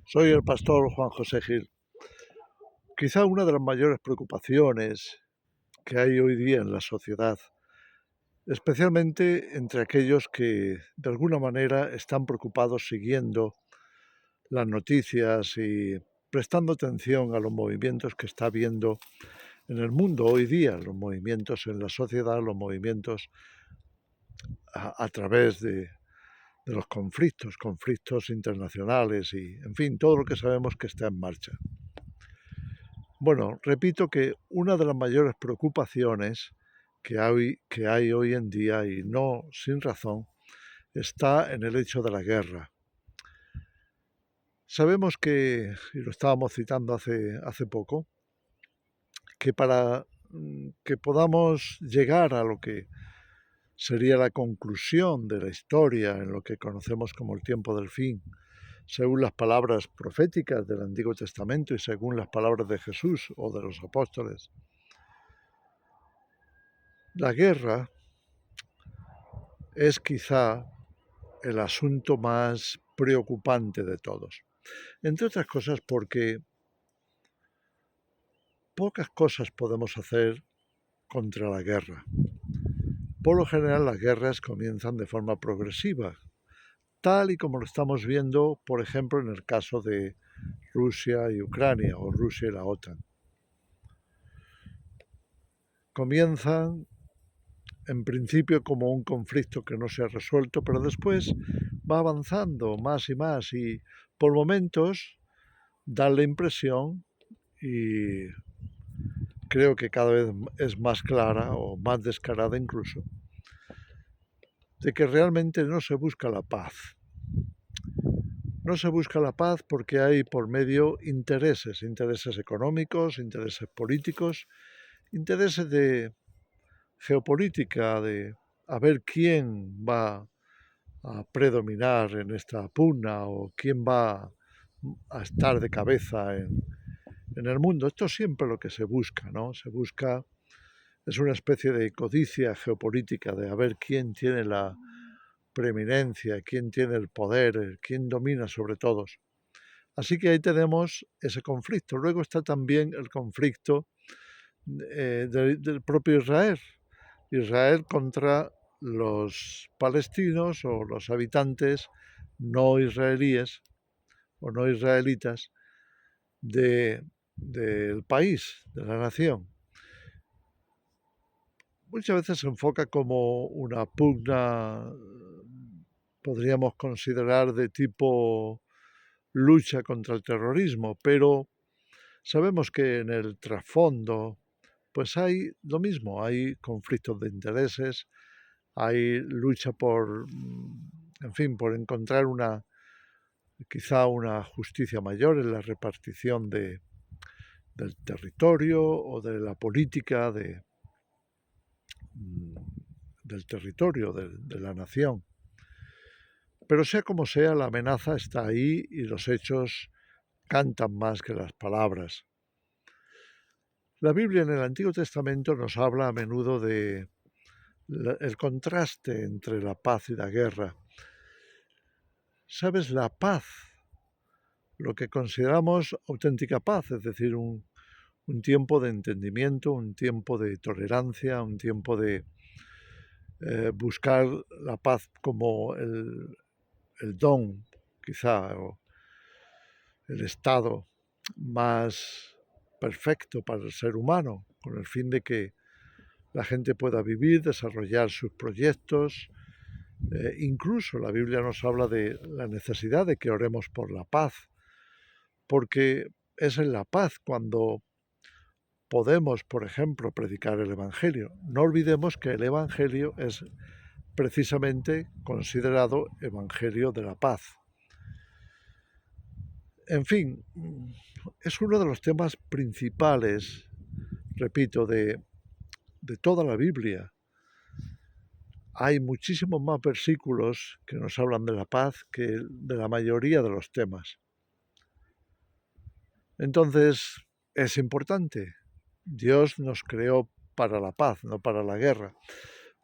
Soy el pastor Juan José Gil. Quizá una de las mayores preocupaciones que hay hoy día en la sociedad, especialmente entre aquellos que de alguna manera están preocupados siguiendo las noticias y prestando atención a los movimientos que está habiendo en el mundo hoy día, los movimientos en la sociedad, los movimientos a través de los conflictos internacionales y, en fin, todo lo que sabemos que está en marcha. Bueno, repito que una de las mayores preocupaciones que hay hoy en día, y no sin razón, está en el hecho de la guerra. Sabemos que, y lo estábamos citando hace poco, que para que podamos llegar a lo que sería la conclusión de la historia en lo que conocemos como el tiempo del fin, según las palabras proféticas del Antiguo Testamento y según las palabras de Jesús o de los apóstoles, la guerra es quizá el asunto más preocupante de todos. Entre otras cosas porque pocas cosas podemos hacer contra la guerra. Por lo general las guerras comienzan de forma progresiva, tal y como lo estamos viendo, por ejemplo, en el caso de Rusia y Ucrania o Rusia y la OTAN. Comienzan en principio como un conflicto que no se ha resuelto, pero después va avanzando más y por momentos da la impresión, y creo que cada vez es más clara o más descarada incluso, de que realmente no se busca la paz. No se busca la paz porque hay por medio intereses económicos, intereses políticos, intereses de geopolítica, de a ver quién va a predominar en esta pugna o quién va a estar de cabeza en el mundo. Esto es siempre lo que se busca, ¿no? Se busca, es una especie de codicia geopolítica de a ver quién tiene la preeminencia, quién tiene el poder, quién domina sobre todos. Así que ahí tenemos ese conflicto. Luego está también el conflicto del propio Israel. Israel contra los palestinos o los habitantes no israelíes o no israelitas del país, de la nación. Muchas veces se enfoca como una pugna, podríamos considerar, de tipo lucha contra el terrorismo, pero sabemos que en el trasfondo pues hay lo mismo, hay conflictos de intereses, hay lucha por, en fin, por encontrar quizá una justicia mayor en la repartición del territorio o de la política del territorio, de la nación. Pero sea como sea, la amenaza está ahí y los hechos cantan más que las palabras. La Biblia en el Antiguo Testamento nos habla a menudo de el contraste entre la paz y la guerra. ¿Sabes? La paz, lo que consideramos auténtica paz, es decir, un tiempo de entendimiento, un tiempo de tolerancia, un tiempo de buscar la paz como el don, quizá, o el estado más perfecto para el ser humano, con el fin de que la gente pueda vivir, desarrollar sus proyectos. Incluso la Biblia nos habla de la necesidad de que oremos por la paz, porque es en la paz cuando podemos, por ejemplo, predicar el Evangelio. No olvidemos que el Evangelio es precisamente considerado Evangelio de la paz. En fin, es uno de los temas principales, repito, de toda la Biblia. Hay muchísimos más versículos que nos hablan de la paz que de la mayoría de los temas. Entonces, es importante. Dios nos creó para la paz, no para la guerra.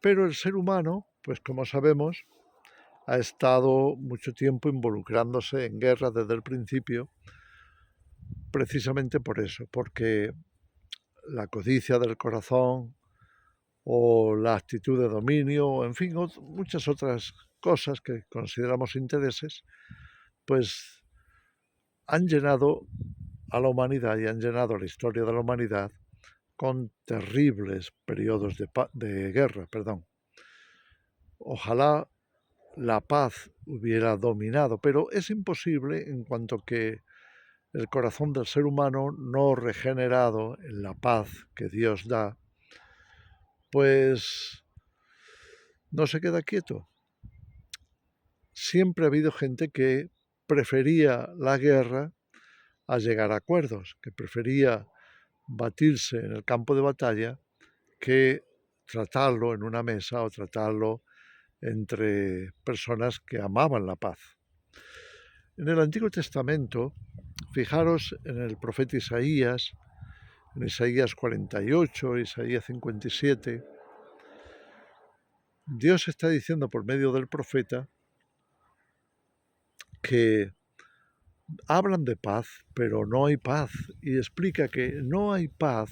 Pero el ser humano, pues como sabemos, ha estado mucho tiempo involucrándose en guerra desde el principio, precisamente por eso, porque la codicia del corazón o la actitud de dominio, en fin, muchas otras cosas que consideramos intereses, pues han llenado a la humanidad y han llenado la historia de la humanidad con terribles periodos de guerra. Ojalá la paz hubiera dominado, pero es imposible en cuanto que el corazón del ser humano no regenerado en la paz que Dios da, pues no se queda quieto. Siempre ha habido gente que prefería la guerra a llegar a acuerdos, que prefería batirse en el campo de batalla que tratarlo en una mesa o tratarlo entre personas que amaban la paz. En el Antiguo Testamento, fijaros en el profeta Isaías, en Isaías 48, Isaías 57, Dios está diciendo por medio del profeta que hablan de paz, pero no hay paz, y explica que no hay paz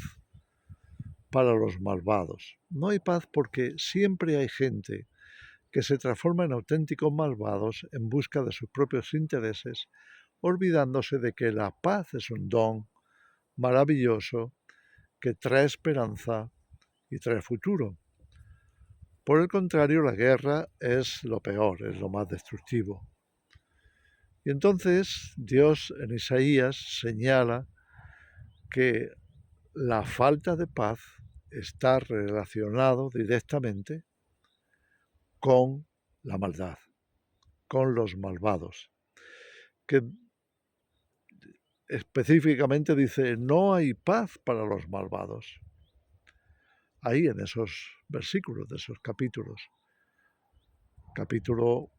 para los malvados. No hay paz porque siempre hay gente que se transforma en auténticos malvados en busca de sus propios intereses, olvidándose de que la paz es un don maravilloso que trae esperanza y trae futuro. Por el contrario, la guerra es lo peor, es lo más destructivo. Y entonces Dios en Isaías señala que la falta de paz está relacionado directamente con la maldad, con los malvados, que específicamente dice, no hay paz para los malvados. Ahí en esos versículos de esos capítulos, capítulo,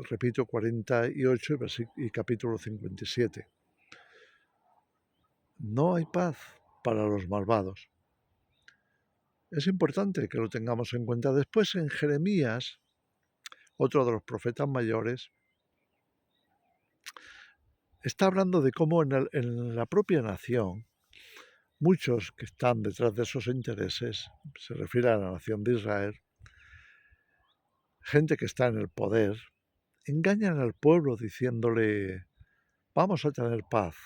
repito, 48 y capítulo 57. No hay paz para los malvados. Es importante que lo tengamos en cuenta. Después en Jeremías, otro de los profetas mayores, está hablando de cómo en la propia nación, muchos que están detrás de esos intereses, se refiere a la nación de Israel, gente que está en el poder, engañan al pueblo diciéndole, vamos a tener paz,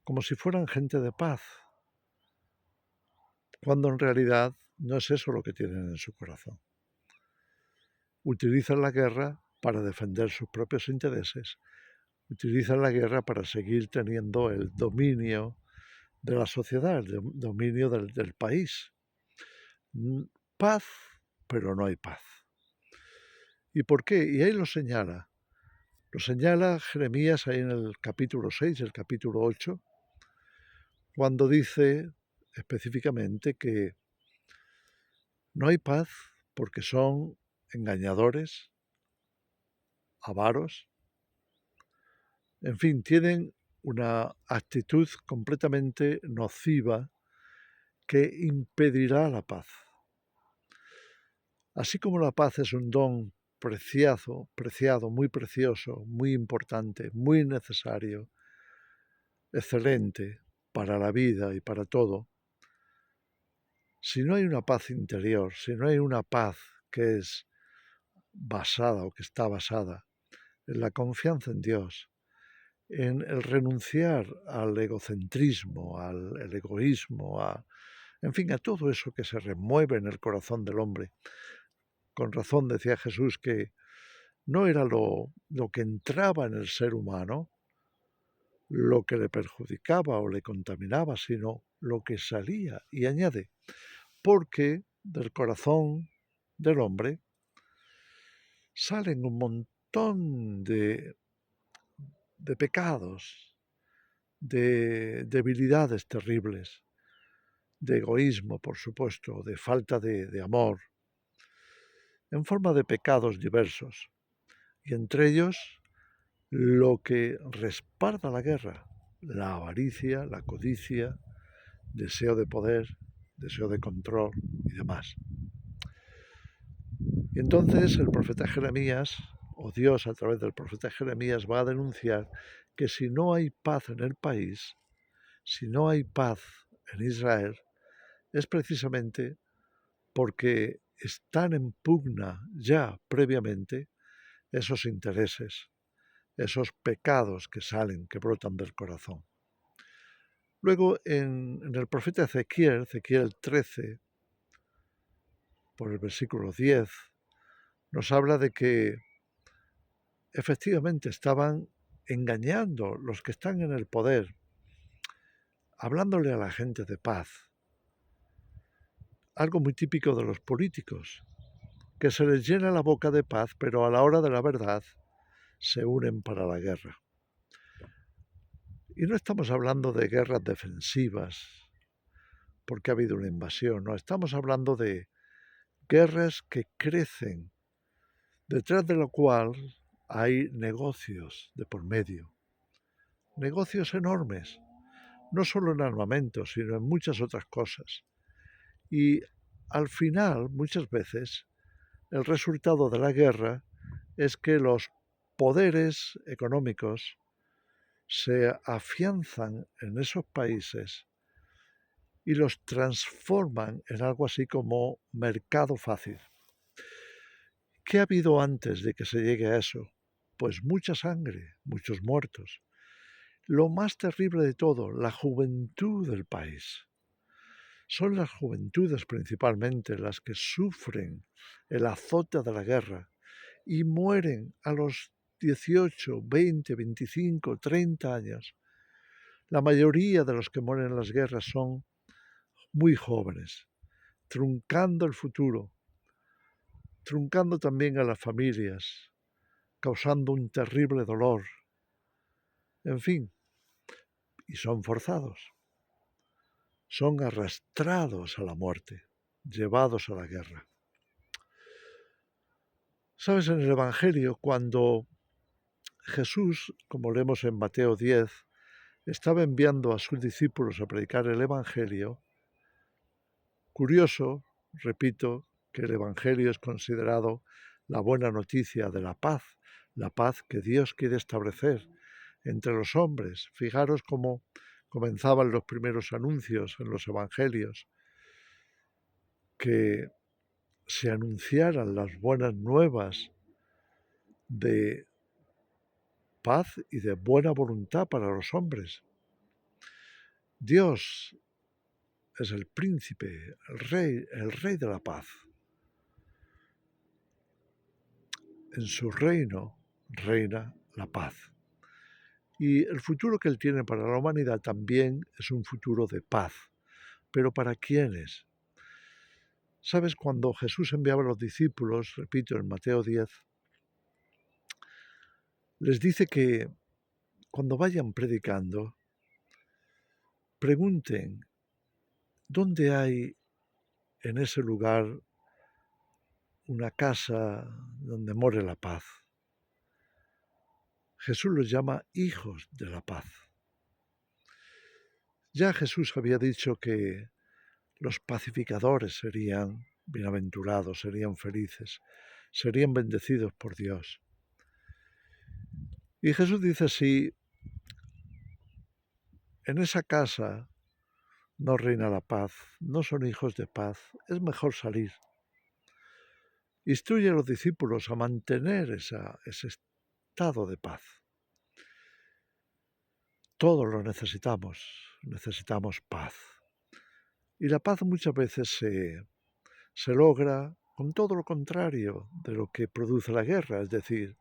como si fueran gente de paz, cuando en realidad no es eso lo que tienen en su corazón. Utilizan la guerra para defender sus propios intereses, utilizan la guerra para seguir teniendo el dominio de la sociedad, el dominio del país. Paz, pero no hay paz. ¿Y por qué? Y ahí lo señala. Lo señala Jeremías ahí en el capítulo 6, el capítulo 8, cuando dice específicamente que no hay paz porque son engañadores, avaros, en fin, tienen una actitud completamente nociva que impedirá la paz. Así como la paz es un don preciado, muy precioso, muy importante, muy necesario, excelente para la vida y para todo, si no hay una paz interior, si no hay una paz que es basada o que está basada en la confianza en Dios, en el renunciar al egocentrismo, al egoísmo, en fin, a todo eso que se remueve en el corazón del hombre. Con razón decía Jesús que no era lo que entraba en el ser humano lo que le perjudicaba o le contaminaba, sino lo que salía. Y añade, porque del corazón del hombre salen un montón de pecados, de debilidades terribles, de egoísmo, por supuesto, de falta de amor, en forma de pecados diversos. Y entre ellos, lo que respalda la guerra, la avaricia, la codicia, deseo de poder, deseo de control y demás. Y entonces el profeta Jeremías o Dios a través del profeta Jeremías va a denunciar que si no hay paz en el país, si no hay paz en Israel, es precisamente porque están en pugna ya previamente esos intereses, esos pecados que salen, que brotan del corazón. Luego en el profeta Ezequiel 13, por el versículo 10, nos habla de que efectivamente estaban engañando los que están en el poder, hablándole a la gente de paz. Algo muy típico de los políticos, que se les llena la boca de paz, pero a la hora de la verdad se unen para la guerra. Y no estamos hablando de guerras defensivas, porque ha habido una invasión, no, estamos hablando de guerras que crecen, detrás de lo cual hay negocios de por medio, negocios enormes, no solo en armamentos, sino en muchas otras cosas. Y al final, muchas veces, el resultado de la guerra es que los poderes económicos se afianzan en esos países y los transforman en algo así como mercado fácil. ¿Qué ha habido antes de que se llegue a eso? Pues mucha sangre, muchos muertos. Lo más terrible de todo, la juventud del país. Son las juventudes principalmente las que sufren el azote de la guerra y mueren a los 18, 20, 25, 30 años. La mayoría de los que mueren en las guerras son muy jóvenes, truncando el futuro, truncando también a las familias, causando un terrible dolor. En fin, y son forzados, son arrastrados a la muerte, llevados a la guerra. ¿Sabes? En el Evangelio, cuando Jesús, como leemos en Mateo 10, estaba enviando a sus discípulos a predicar el Evangelio, curioso, repito, que el Evangelio es considerado la buena noticia de la paz que Dios quiere establecer entre los hombres. Fijaros cómo comenzaban los primeros anuncios en los Evangelios, que se anunciaran las buenas nuevas de paz y de buena voluntad para los hombres. Dios es el príncipe, el rey de la paz. En su reino reina la paz. Y el futuro que Él tiene para la humanidad también es un futuro de paz. ¿Pero para quiénes? ¿Sabes? Cuando Jesús enviaba a los discípulos, repito, en Mateo 10, les dice que cuando vayan predicando, pregunten, ¿dónde hay en ese lugar una casa donde more la paz? Jesús los llama hijos de la paz. Ya Jesús había dicho que los pacificadores serían bienaventurados, serían felices, serían bendecidos por Dios. Y Jesús dice, si en esa casa no reina la paz, no son hijos de paz, es mejor salir. Instruye a los discípulos a mantener ese estado de paz. Todos lo necesitamos paz. Y la paz muchas veces se logra con todo lo contrario de lo que produce la guerra, es decir,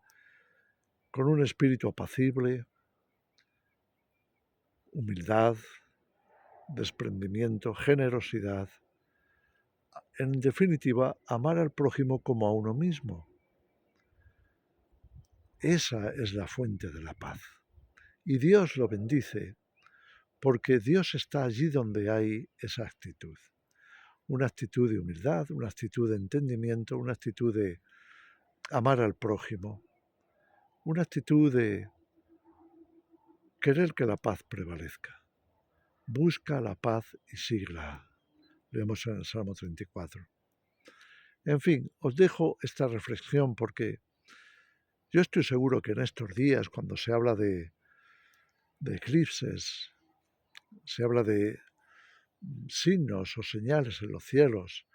con un espíritu apacible, humildad, desprendimiento, generosidad. En definitiva, amar al prójimo como a uno mismo. Esa es la fuente de la paz. Y Dios lo bendice porque Dios está allí donde hay esa actitud. Una actitud de humildad, una actitud de entendimiento, una actitud de amar al prójimo, una actitud de querer que la paz prevalezca. Busca la paz y síguela. Leemos en el Salmo 34. En fin, os dejo esta reflexión porque Yo estoy seguro que en estos días, cuando se habla de eclipses, se habla de signos o señales en los cielos,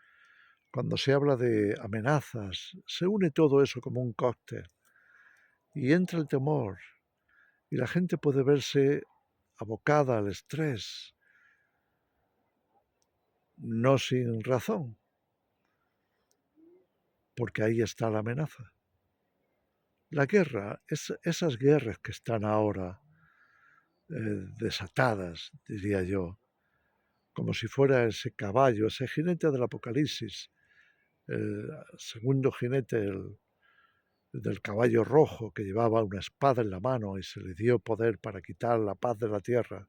cuando se habla de amenazas, se une todo eso como un cóctel y entra el temor y la gente puede verse abocada al estrés, no sin razón, porque ahí está la amenaza. La guerra, esas guerras que están ahora desatadas, diría yo, como si fuera ese caballo, ese jinete del Apocalipsis, el segundo jinete del caballo rojo que llevaba una espada en la mano y se le dio poder para quitar la paz de la tierra.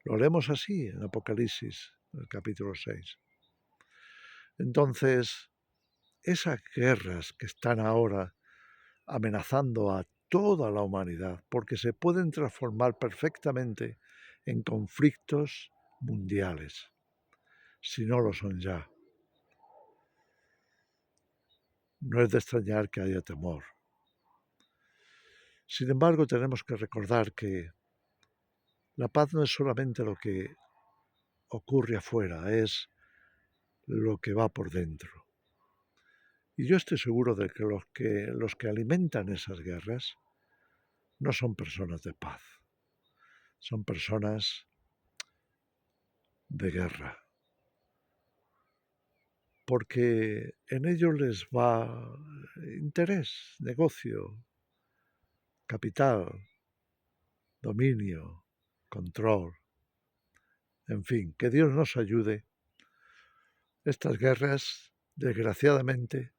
Lo leemos así en Apocalipsis, en el capítulo 6. Entonces, esas guerras que están ahora amenazando a toda la humanidad, porque se pueden transformar perfectamente en conflictos mundiales, si no lo son ya. No es de extrañar que haya temor. Sin embargo, tenemos que recordar que la paz no es solamente lo que ocurre afuera, es lo que va por dentro. Y yo estoy seguro de que los que alimentan esas guerras no son personas de paz, son personas de guerra, porque en ellos les va interés, negocio, capital, dominio, control, en fin, que Dios nos ayude. Estas guerras, desgraciadamente,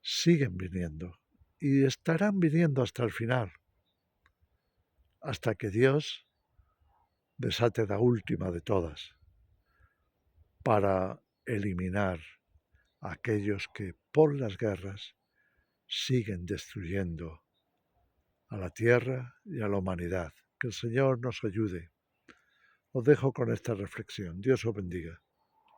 siguen viniendo y estarán viniendo hasta el final, hasta que Dios desate la última de todas para eliminar a aquellos que por las guerras siguen destruyendo a la tierra y a la humanidad. Que el Señor nos ayude. Os dejo con esta reflexión. Dios os bendiga.